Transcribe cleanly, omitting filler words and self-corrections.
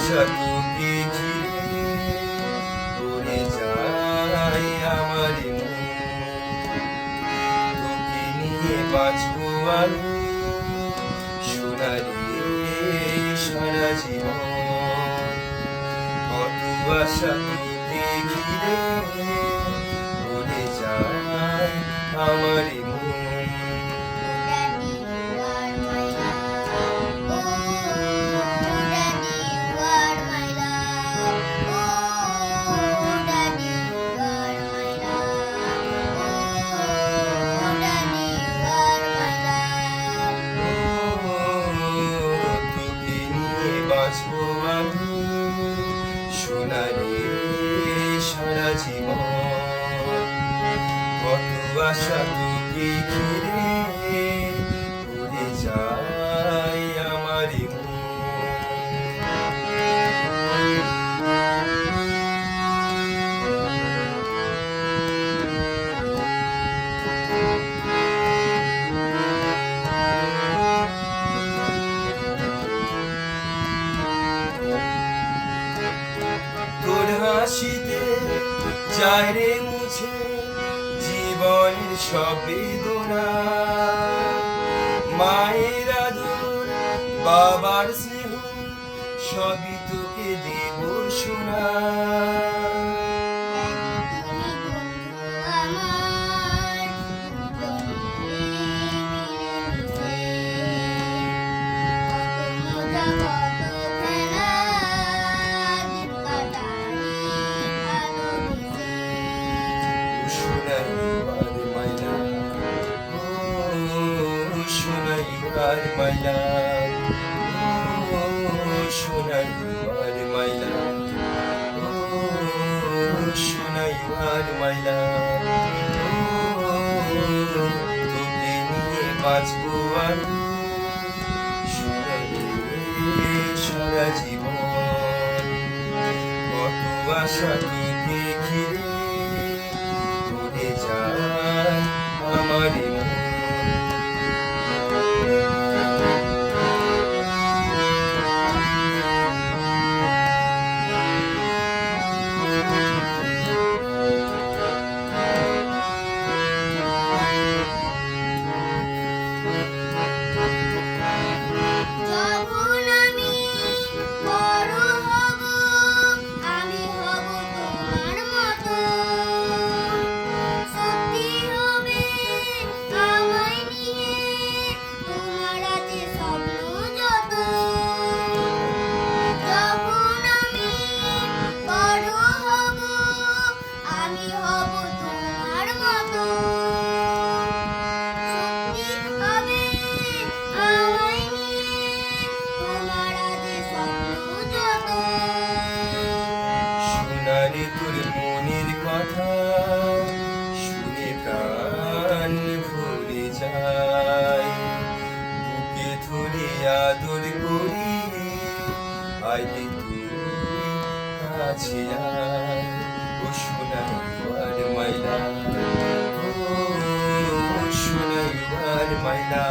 ভালোবাসা তোকে ঘিরে উড়ে যায় আমার মন। তোকে নিয়ে বাঁচবো আমি সোনালি সারা জীবন। কত আশা তোকে ঘিরে উড়ে যায় আমার মন। বাঁচবো আমি সোনালি সারা জীবন। কত আশা তোকে ঘিরে উড়ে যায় আমার মন। তোর হাসিতে যায় রে মুছে জীবনের সব বেদনা। মায়ের আদর বাবার স্নেহ সবই তোকে দেব শোনা। My love, oh, Shona, you are my love. Oh, Shona, you are my love. Oh, তোকে নিয়ে বাঁচবো আমি সোনালি সারা জীবন। কত আশা তোকে ঘিরে উড়ে যায় আমার মন। সোনালি তোর মনের কথা শুনে প্রাণ ভরে যায়। বুকে ধরে আদর করি আইলে তুই কাছে আয়। ও সোনালি আর মাইলা, ও সোনালি আর মাইলা।